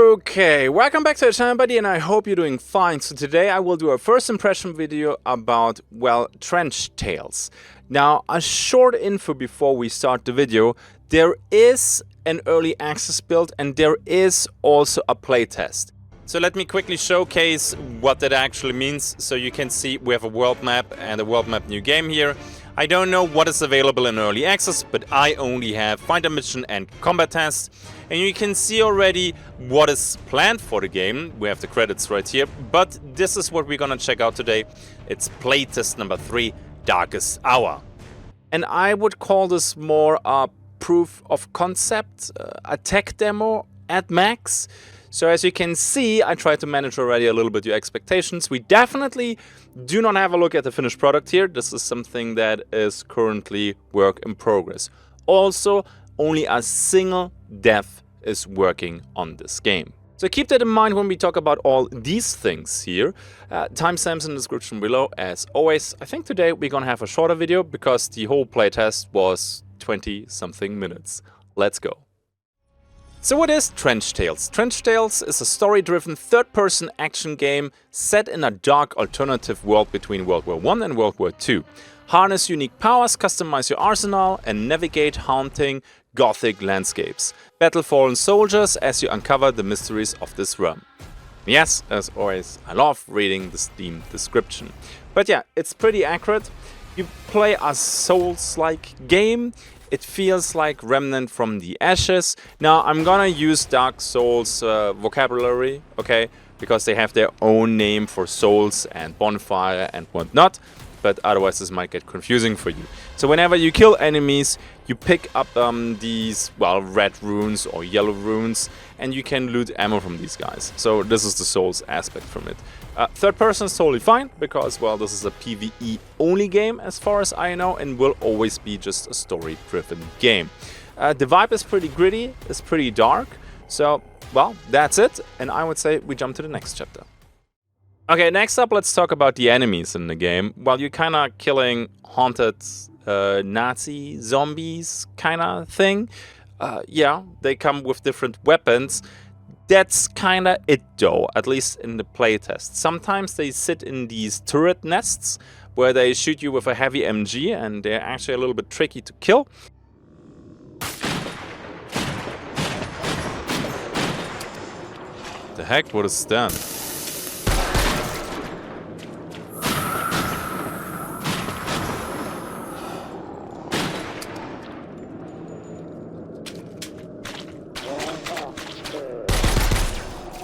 Okay, welcome back to the channel, buddy, and I hope you're doing fine. So today I will do a first impression video about, well, trench tails. Now, a short info before we start the video. There is an early access build and there is also a playtest. So let me quickly showcase what that actually means. So you can see we have a world map and a world map new game here. I don't know what is available in early access, but I only have find a mission and combat test. And you can see already what is planned for the game. We have the credits right here, but this is what we're gonna check out today. It's playtest number 3, Darkest Hour. And I would call this more a proof of concept, a tech demo at max. So as you can see, I tried to manage already a little bit your expectations. We definitely do not have a look at the finished product here. This is something that is currently work in progress. Also, only a single dev is working on this game. So keep that in mind when we talk about all these things here. Timestamps in the description below. As always, I think today we're gonna have a shorter video because the whole playtest was 20-something minutes. Let's go. So what is Trench Tales? Trench Tales is a story-driven third-person action game set in a dark alternative world between World War I and World War II. Harness unique powers, customize your arsenal, and navigate haunting, gothic landscapes. Battle fallen soldiers as you uncover the mysteries of this realm. Yes, as always, I love reading the Steam description. But yeah, it's pretty accurate. You play a Souls-like game. It feels like Remnant from the Ashes. Now, I'm gonna use Dark Souls vocabulary, okay? Because they have their own name for Souls and Bonfire and whatnot. But otherwise this might get confusing for you. So whenever you kill enemies, you pick up these, well, red runes or yellow runes, and you can loot ammo from these guys. So this is the Souls aspect from it. Third person is totally fine, because, well, this is a PvE only game as far as I know, and will always be just a story-driven game. The vibe is pretty gritty, it's pretty dark, so, well, that's it, and I would say we jump to the next chapter. Okay, next up, let's talk about the enemies in the game. Well, you're kinda killing haunted Nazi zombies kinda thing. Yeah, they come with different weapons. That's kinda it though, at least in the playtest. Sometimes they sit in these turret nests where they shoot you with a heavy MG and they're actually a little bit tricky to kill. The heck, what is that?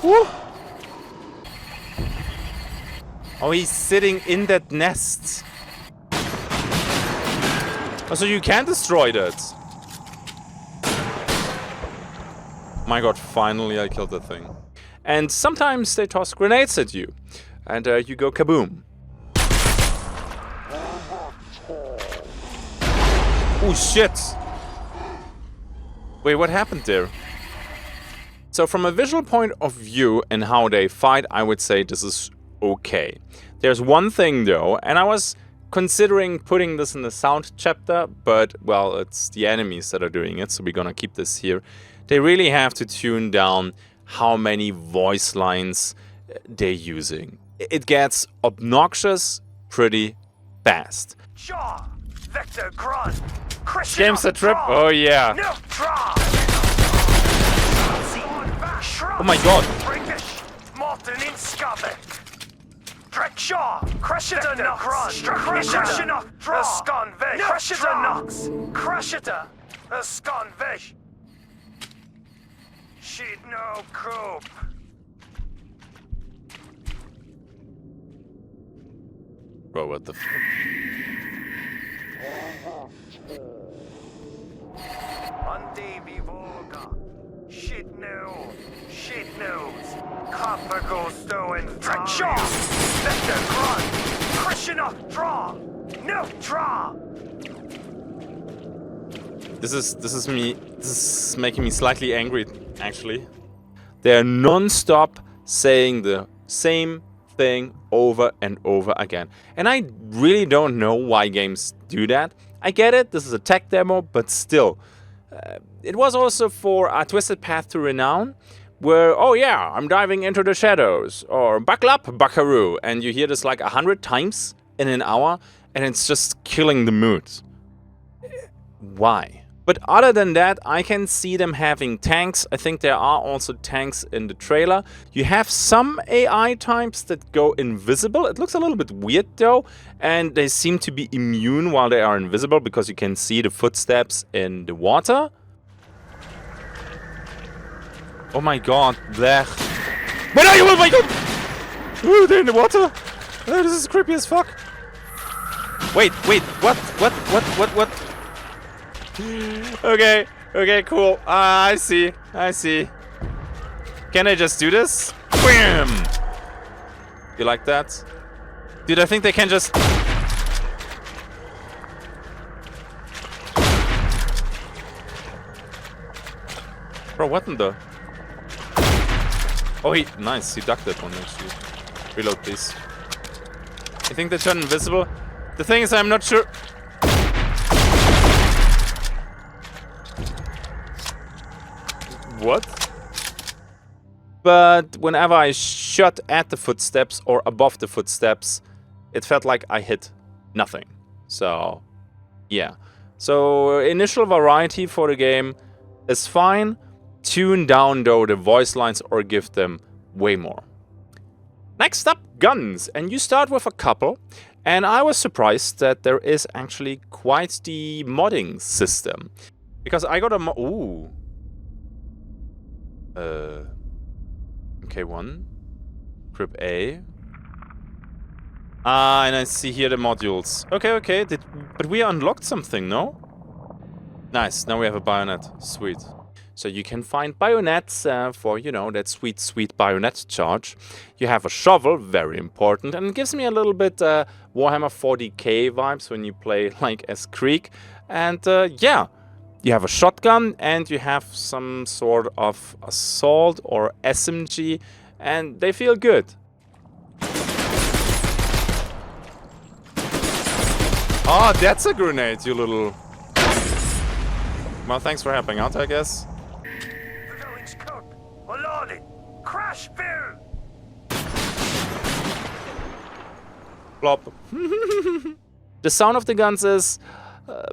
Woo. Oh, he's sitting in that nest. Oh, so you can destroy that. My god, finally I killed that thing. And sometimes they toss grenades at you. And you go kaboom. Oh shit! Wait, what happened there? So from a visual point of view and how they fight, I would say this is okay. There's one thing though, and I was considering putting this in the sound chapter, but, well, it's the enemies that are doing it, so we're gonna keep this here. They really have to tune down how many voice lines they're using. It gets obnoxious pretty fast. Shaw, Vector Grunt, James the Trip? Oh yeah. No, draw. Oh my god. Brickish, Morton in Scubber. Dreckshaw, Crusher Knox, Crusher Knox, Scon Vish, Crusher Knox, Crusher, Scon Vish. She'd no cope. Bro, what the f- Monday Vivolga. Shit no. Shit knows. Copper goes and Dreckshaw. Vector Grunt. Krishna draw. No draw. This is making me slightly angry, actually. They're non-stop saying the same thing over and over again. And I really don't know why games do that. I get it, this is a tech demo, but still. It was also for a Twisted Path to Renown, where, oh yeah, I'm diving into the shadows, or buckle up, buckaroo, and you hear this like 100 times in an hour, and it's just killing the mood. Why? But other than that, I can see them having tanks. I think there are also tanks in the trailer. You have some AI types that go invisible. It looks a little bit weird though, and they seem to be immune while they are invisible because you can see the footsteps in the water. Oh my god, blech. Where are you? Oh my god! Oh, they're in the water! Oh, this is creepy as fuck. Wait, what? Okay, cool. I see. Can I just do this? Wham! You like that? Dude, I think they can just... Bro, what in the... Oh, nice, he ducked that one actually. Reload, please. I think they turn invisible. The thing is, I'm not sure... What? But whenever I shot at the footsteps or above the footsteps, it felt like I hit nothing. So, yeah. So, initial variety for the game is fine. Tune down, though, the voice lines or give them way more. Next up, guns. And you start with a couple. And I was surprised that there is actually quite the modding system. Because I got a ooh. MK1. Grip A. Ah, and I see here the modules. Okay. But we unlocked something, no? Nice, now we have a bayonet. Sweet. So you can find bayonets for, you know, that sweet bayonet charge. You have a shovel, very important. And it gives me a little bit Warhammer 40k vibes when you play like as Krieg. And yeah. You have a shotgun and you have some sort of assault or SMG, and they feel good. Oh, that's a grenade, you little... Well, thanks for helping out, I guess. Crash bill. Plop. The sound of the guns is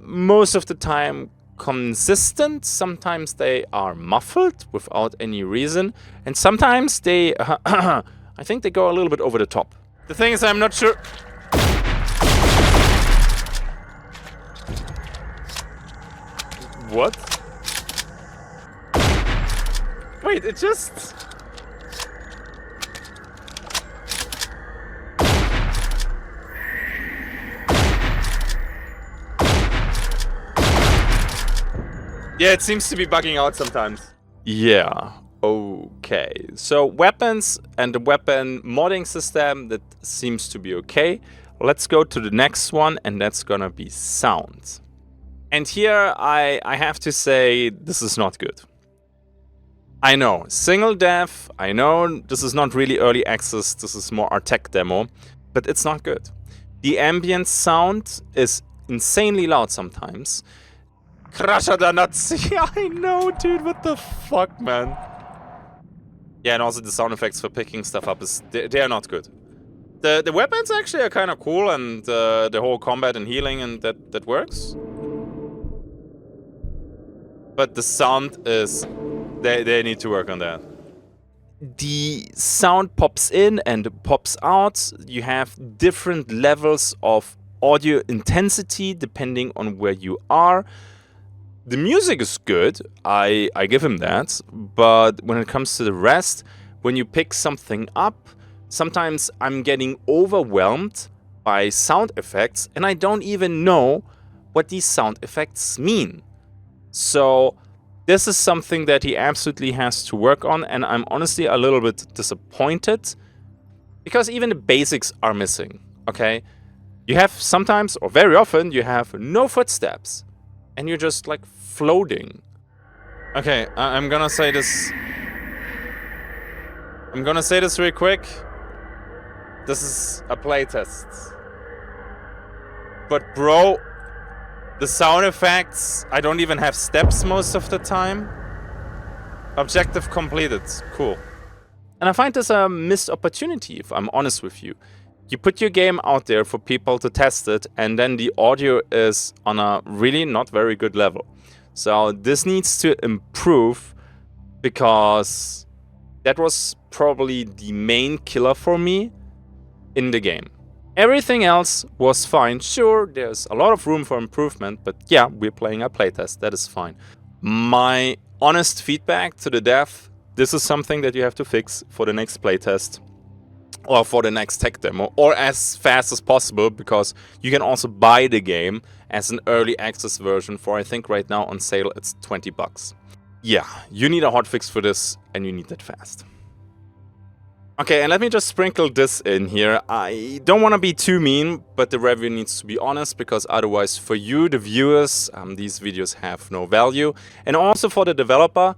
most of the time consistent. Sometimes they are muffled without any reason, and sometimes they I think they go a little bit over the top. The thing is, I'm not sure. What? Wait, it just... Yeah, it seems to be bugging out sometimes. Yeah, okay. So weapons and the weapon modding system, that seems to be okay. Let's go to the next one, and that's gonna be sound. And here I have to say this is not good. I know, single dev, I know this is not really early access, this is more our tech demo, but it's not good. The ambient sound is insanely loud sometimes. Crusher the Nazi. I know, dude, what the fuck, man. Yeah, and also the sound effects for picking stuff up, they are not good. The weapons actually are kind of cool, and the whole combat and healing, and that works. But the sound is... They need to work on that. The sound pops in and pops out. You have different levels of audio intensity depending on where you are. The music is good, I give him that, but when it comes to the rest, when you pick something up, sometimes I'm getting overwhelmed by sound effects and I don't even know what these sound effects mean. So this is something that he absolutely has to work on, and I'm honestly a little bit disappointed because even the basics are missing, okay? You have sometimes, or very often, you have no footsteps. And you're just like floating. Okay, I'm gonna say this. I'm gonna say this real quick. This is a playtest. But bro, the sound effects, I don't even have steps most of the time. Objective completed. Cool. And I find this a missed opportunity, if I'm honest with you. You put your game out there for people to test it, and then the audio is on a really not very good level. So this needs to improve, because that was probably the main killer for me in the game. Everything else was fine. Sure, there's a lot of room for improvement, but yeah, we're playing a playtest. That is fine. My honest feedback to the dev: this is something that you have to fix for the next playtest or for the next tech demo, or as fast as possible, because you can also buy the game as an early access version for, I think right now on sale it's 20 bucks. Yeah, you need a hotfix for this, and you need that fast. Okay, and let me just sprinkle this in here. I don't want to be too mean, but the review needs to be honest, because otherwise for you, the viewers, these videos have no value. And also for the developer,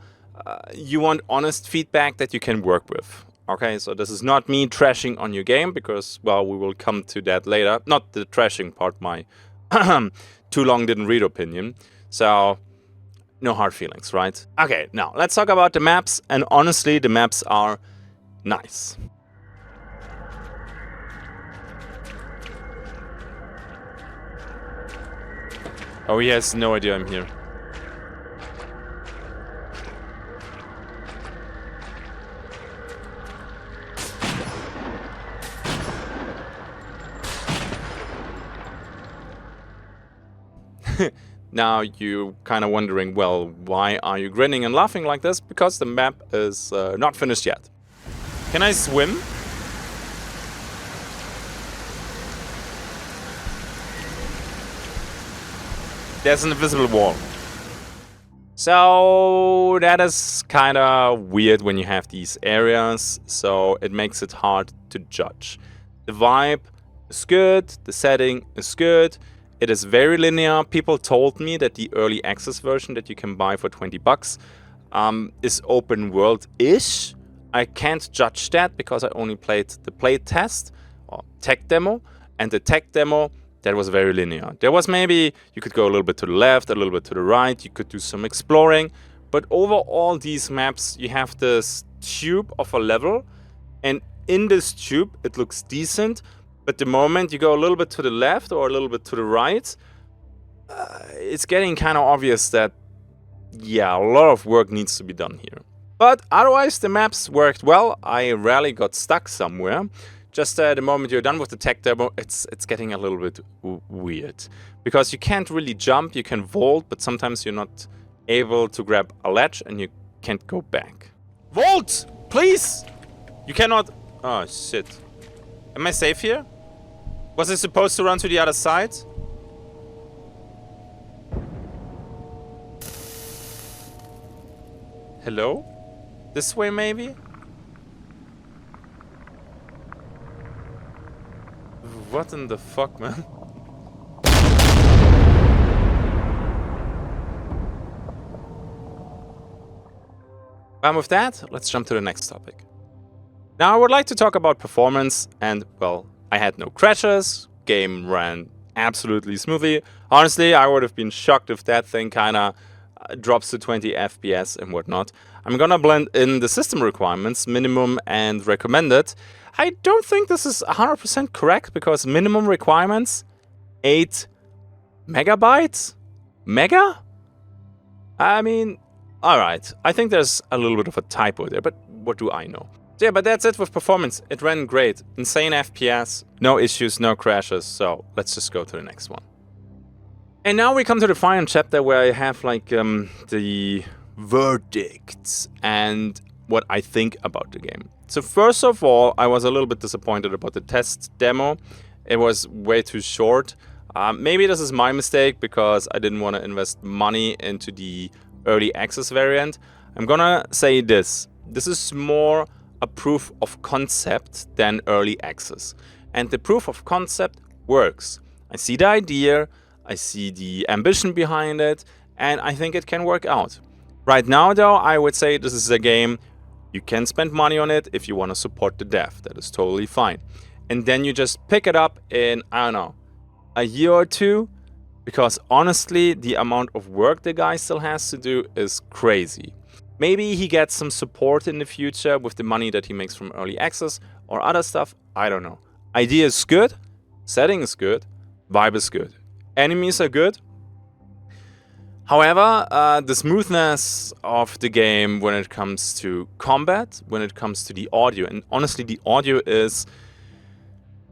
you want honest feedback that you can work with. Okay, so this is not me trashing on your game, because, well, we will come to that later. Not the trashing part, my too long didn't read opinion. So, no hard feelings, right? Okay, now let's talk about the maps, and honestly, the maps are nice. Oh, he has no idea I'm here. Now you're kind of wondering, well, why are you grinning and laughing like this? Because the map is not finished yet. Can I swim? There's an invisible wall. So that is kind of weird when you have these areas, so it makes it hard to judge. The vibe is good, the setting is good. It is very linear. People told me that the early access version that you can buy for 20 bucks is open world-ish. I can't judge that because I only played the play test or tech demo, and the tech demo, that was very linear. There was maybe, you could go a little bit to the left, a little bit to the right, you could do some exploring, but overall these maps, you have this tube of a level, and in this tube it looks decent. But the moment you go a little bit to the left or a little bit to the right, it's getting kind of obvious that, yeah, a lot of work needs to be done here. But otherwise, the maps worked well. I rarely got stuck somewhere. Just the moment you're done with the tech demo, it's getting a little bit weird. Because you can't really jump, you can vault, but sometimes you're not able to grab a ledge and you can't go back. Vault! Please! You cannot... Oh, shit. Am I safe here? Was I supposed to run to the other side? Hello? This way, maybe? What in the fuck, man? And with that, let's jump to the next topic. Now, I would like to talk about performance, and, well, I had no crashes, game ran absolutely smoothly. Honestly, I would have been shocked if that thing kinda drops to 20 FPS and whatnot. I'm gonna blend in the system requirements, minimum and recommended. I don't think this is 100% correct, because minimum requirements, 8 megabytes? Mega? I mean, alright, I think there's a little bit of a typo there, but what do I know? Yeah, but that's it with performance. It ran great. Insane FPS, no issues, no crashes. So let's just go to the next one. And now we come to the final chapter where I have like the verdicts and what I think about the game. So first of all, I was a little bit disappointed about the test demo. It was way too short. Maybe this is my mistake because I didn't want to invest money into the early access variant. I'm gonna say this. This is more a proof of concept than early access. And the proof of concept works. I see the idea, I see the ambition behind it, and I think it can work out. Right now though, I would say this is a game, you can spend money on it if you want to support the dev. That is totally fine. And then you just pick it up in, I don't know, a year or two, because honestly, the amount of work the guy still has to do is crazy. Maybe he gets some support in the future with the money that he makes from early access or other stuff. I don't know. Idea is good. Setting is good. Vibe is good. Enemies are good. However, the smoothness of the game when it comes to combat, when it comes to the audio, and honestly the audio is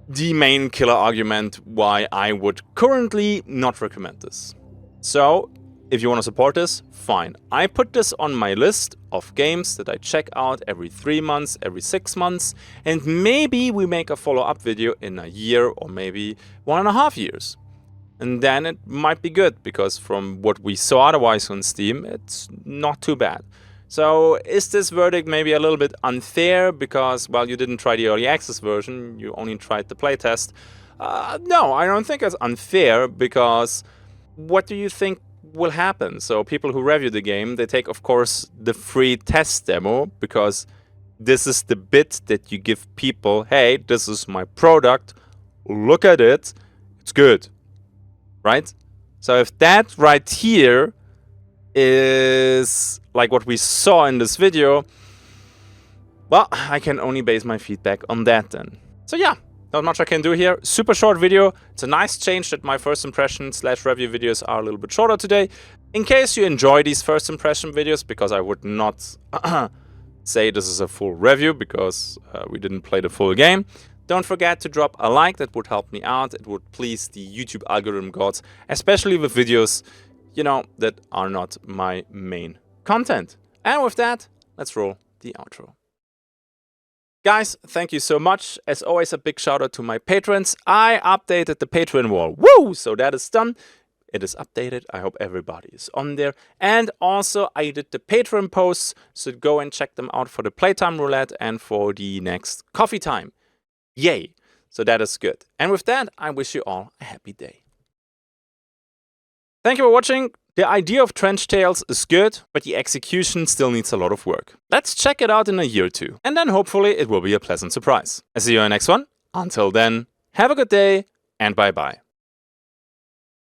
the main killer argument why I would currently not recommend this. So, if you want to support this, fine. I put this on my list of games that I check out every 3 months, every 6 months, and maybe we make a follow-up video in a year or maybe 1.5 years. And then it might be good, because from what we saw otherwise on Steam, it's not too bad. So is this verdict maybe a little bit unfair because, well, you didn't try the early access version, you only tried the playtest? No, I don't think it's unfair, because what do you think will happen? So people who review the game, they take, of course, the free test demo, because this is the bit that you give people, hey, this is my product, look at it, it's good. Right? So if that right here is like what we saw in this video, well, I can only base my feedback on that then. So yeah, not much I can do here. Super short video. It's a nice change that my first impression / review videos are a little bit shorter today. In case you enjoy these first impression videos, because I would not say this is a full review, because we didn't play the full game. Don't forget to drop a like, that would help me out. It would please the YouTube algorithm gods, especially with videos, you know, that are not my main content. And with that, let's roll the outro. Guys, thank you so much. As always, a big shout out to my patrons. I updated the Patreon wall. Woo! So that is done. It is updated. I hope everybody is on there. And also, I did the Patreon posts, so go and check them out for the Playtime Roulette and for the next coffee time. Yay! So that is good. And with that, I wish you all a happy day. Thank you for watching. The idea of Trench Tales is good, but the execution still needs a lot of work. Let's check it out in a year or two. And then hopefully it will be a pleasant surprise. I'll see you in the next one. Until then, have a good day and bye bye.